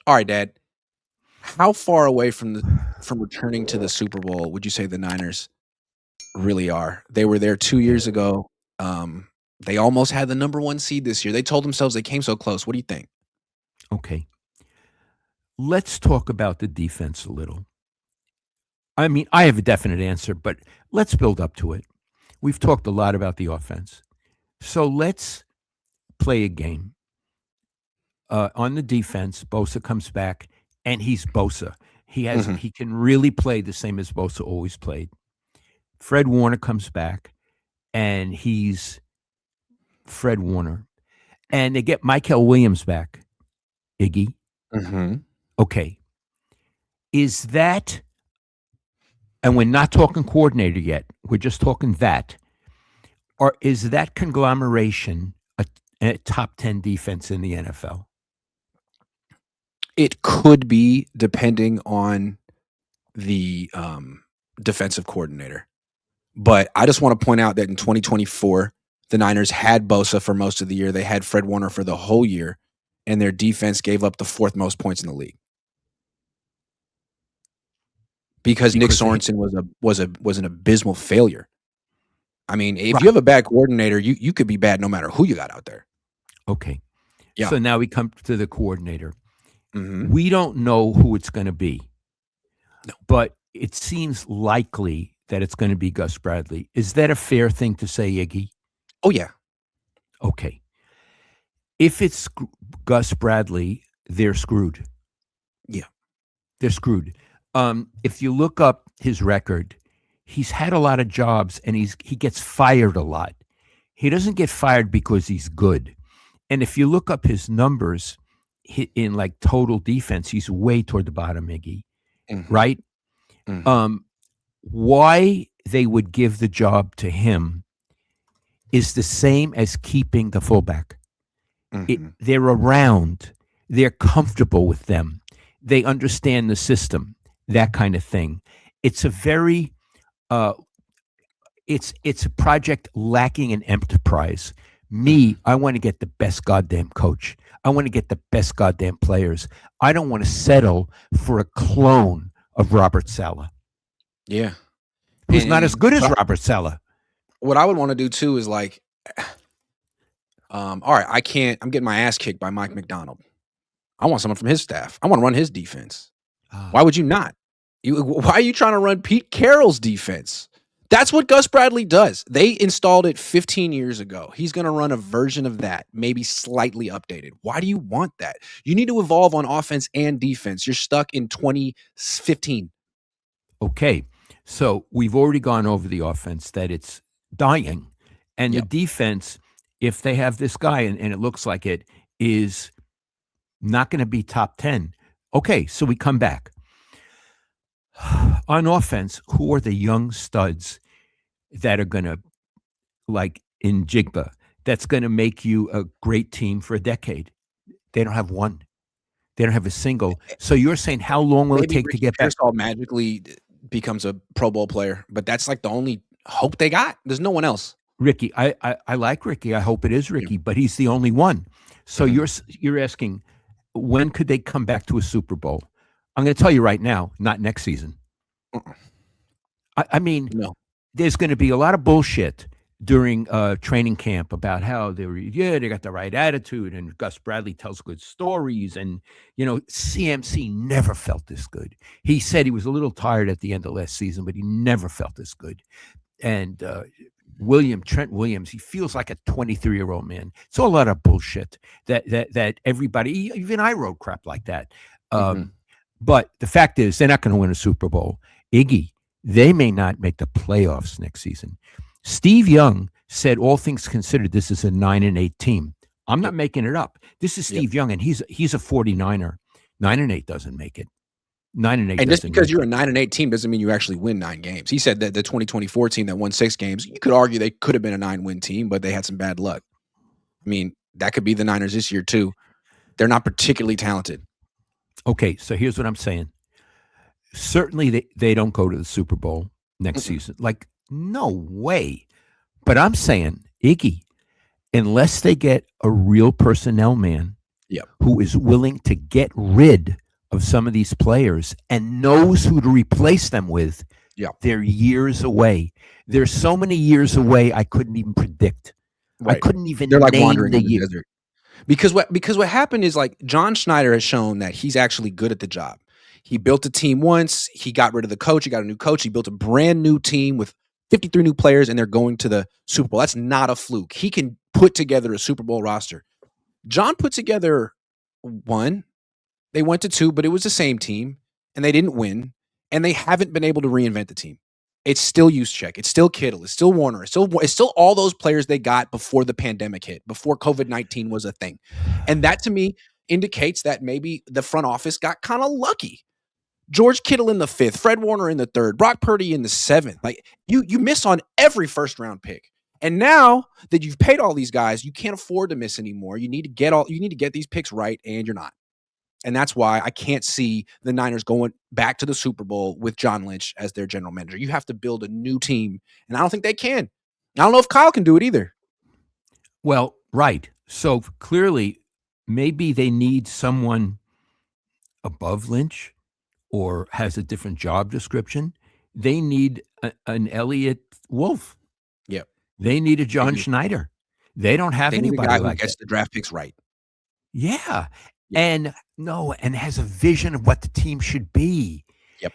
All right, Dad. How far away from returning to the Super Bowl would you say the Niners really are? They were there 2 years ago. They almost had the number 1 seed this year. They told themselves they came so close. What do you think? Okay. Let's talk about the defense a little. I mean, I have a definite answer, but let's build up to it. We've talked a lot about the offense. So let's play a game. On the defense, Bosa comes back, and he's Bosa. He can really play the same as Bosa always played. Fred Warner comes back, and he's Fred Warner. And they get Michael Williams back, Iggy. Okay. Is that, and we're not talking coordinator yet, we're just talking that, or is that conglomeration a top 10 defense in the NFL? It could be, depending on the defensive coordinator. But I just want to point out that in 2024, the Niners had Bosa for most of the year. They had Fred Warner for the whole year, and their defense gave up the 4th most points in the league. Because Nick Sorensen was an abysmal failure. I mean, if you have a bad coordinator, you could be bad no matter who you got out there. Okay. Yeah. So now we come to the coordinator. We don't know who it's going to be. No. But it seems likely that it's going to be Gus Bradley. Is that a fair thing to say, Iggy? Oh, yeah. Okay. If it's Gus Bradley, they're screwed. Yeah. They're screwed. If you look up his record, he's had a lot of jobs, and he gets fired a lot. He doesn't get fired because he's good. And if you look up his numbers in like total defense, he's way toward the bottom, Iggy, right? Why they would give the job to him is the same as keeping the fullback. They're around. They're comfortable with them. They understand the system, that kind of thing. It's a very, it's a project lacking in enterprise. I want to get the best goddamn coach. I want to get the best goddamn players. I don't want to settle for a clone of Robert Saleh. Yeah. Who's not as good as Robert Saleh. What I would want to do too is like, all right, I'm getting my ass kicked by Mike McDonald. I want someone from his staff. I want to run his defense. Why would you not? Why are you trying to run Pete Carroll's defense? That's what Gus Bradley does. They installed it 15 years ago. He's going to run a version of that, maybe slightly updated. Why do you want that? You need to evolve on offense and defense. You're stuck in 2015. Okay. So we've already gone over the offense, that it's dying. And the defense, if they have this guy, and it looks like it, is not going to be top 10. Okay, so we come back. On offense, who are the young studs that are going to, like in Jigba, that's going to make you a great team for a decade? They don't have one. They don't have a single. So you're saying, how long will it take to get back? Pearsall magically becomes a Pro Bowl player, but that's like the only hope they got. There's no one else. Ricky, I like Ricky. I hope it is Ricky, but he's the only one. So you're asking, when could they come back to a Super Bowl? I'm going to tell you right now, not next season. I mean, no. There's going to be a lot of bullshit during training camp about how they got the right attitude, and Gus Bradley tells good stories, and CMC never felt this good. He said he was a little tired at the end of last season, but he never felt this good. And Trent Williams, he feels like a 23-year-old man. It's a lot of bullshit that everybody, even I wrote crap like that. But the fact is, they're not going to win a Super Bowl. Iggy, they may not make the playoffs next season. Steve Young said, all things considered, this is a 9-8 team. I'm not making it up. This is Steve Young, and he's a 49er. 9-8 doesn't make it. 9-8. And just because you're a 9-8 team doesn't mean you actually win 9 games. He said that the 2024 team that won 6 games, you could argue they could have been a 9-win team, but they had some bad luck. I mean, that could be the Niners this year too. They're not particularly talented. Okay, so here's what I'm saying. Certainly they don't go to the Super Bowl next season. Like, no way. But I'm saying, Iggy, unless they get a real personnel man Yep. who is willing to get rid of some of these players and knows who to replace them with, Yep. they're years away. They're so many years away, I couldn't even predict. I Right. couldn't They're even like name wandering the in the year. desert. Because what happened is, like, John Schneider has shown that he's actually good at the job. He built a team once, he got rid of the coach, he got a new coach, he built a brand new team with 53 new players, and they're going to the Super Bowl. That's not a fluke. He can put together a Super Bowl roster. John put together one, they went to two, but it was the same team, and they didn't win, and they haven't been able to reinvent the team. It's still Juszczyk, it's still Kittle, it's still Warner, it's still all those players they got before the pandemic hit, before COVID-19 was a thing. And that to me indicates that maybe the front office got kind of lucky. George Kittle in the 5th, Fred Warner in the 3rd, Brock Purdy in the 7th. Like, you miss on every first round pick. And now that you've paid all these guys, you can't afford to miss anymore. You need to get these picks right, and you're not. And that's why I can't see the Niners going back to the Super Bowl with John Lynch as their general manager. You have to build a new team, and I don't think they can. I don't know if Kyle can do it either. Well, right. So clearly, maybe they need someone above Lynch or has a different job description. They need an Elliot Wolf. Yep. They need a John Maybe. Schneider. They don't have They need a anybody guy who like gets that. the draft picks right. Yeah. Yep. And has a vision of what the team should be. Yep.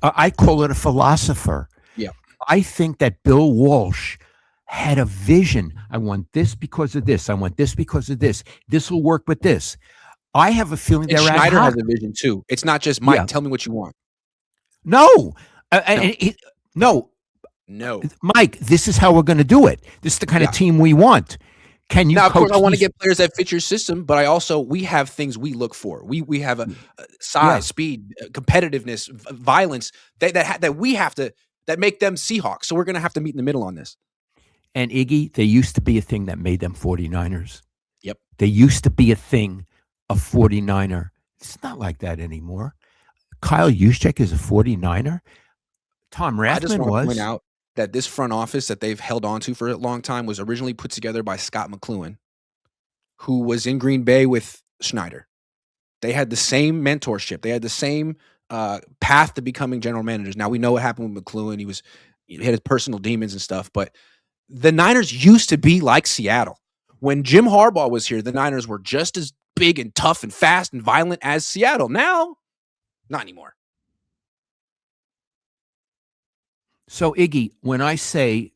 I call it a philosopher. Yep. I think that Bill Walsh had a vision. I want this because of this. I want this because of this. This will work with this. I have a feeling And they're ad Schneider hoc. has a vision too. It's not just, Mike, Yeah. tell me what you want. No. No. Mike, this is how we're going to do it. This is the kind of team we want. Can you Now, of course, coach I want to these- get players that fit your system, but we have things we look for. We have a size, speed, competitiveness, violence that make them Seahawks. So we're going to have to meet in the middle on this. And Iggy, there used to be a thing that made them 49ers. Yep. There used to be a thing, a 49er. It's not like that anymore. Kyle Juszczyk is a 49er. Tom I just Rathman want to was. point out that this front office that they've held on to for a long time was originally put together by Scott McCloughan, who was in Green Bay with Schneider. They had the same mentorship. They had the same path to becoming general managers. Now, we know what happened with McCloughan. He had his personal demons and stuff, but the Niners used to be like Seattle. When Jim Harbaugh was here, the Niners were just as big and tough and fast and violent as Seattle. Now, not anymore. So, Iggy, when I say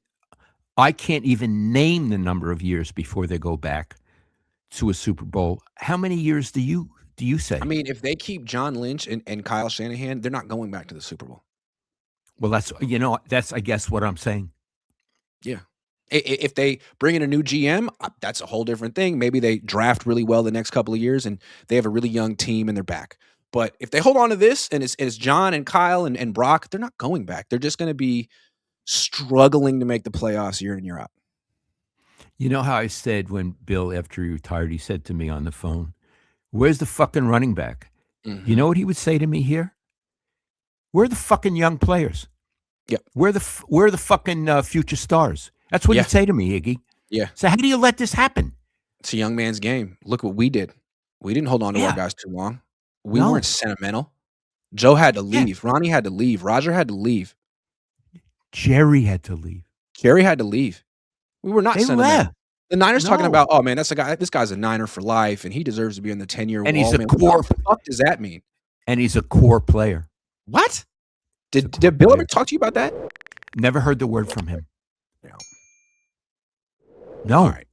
I can't even name the number of years before they go back to a Super Bowl, how many years do you say? I mean, if they keep John Lynch and Kyle Shanahan, they're not going back to the Super Bowl. Well, that's I guess what I'm saying. Yeah. If they bring in a new GM, that's a whole different thing. Maybe they draft really well the next couple of years and they have a really young team and they're back. But if they hold on to this and it's John and Kyle and Brock, they're not going back. They're just going to be struggling to make the playoffs year in, year out. You know how I said when Bill, after he retired, he said to me on the phone, "Where's the fucking running back?" Mm-hmm. You know what he would say to me here? "Where are the fucking young players? Yep. Where are the fucking future stars?" That's what he'd say to me, Iggy. Yeah. So how do you let this happen? It's a young man's game. Look what we did. We didn't hold on to our guys too long. We weren't sentimental. Joe had to leave. Ronnie had to leave. Roger had to leave. Jerry had to leave. Jerry had to leave. We were not sentimental. Left. The Niners talking about, oh man, that's a guy. This guy's a Niner for life, and he deserves to be on the 10-year wall. And he's a man. core. What the fuck does that mean? And he's a core player. What? Did Bill ever talk to you about that? Never heard the word from him. No. No. All right.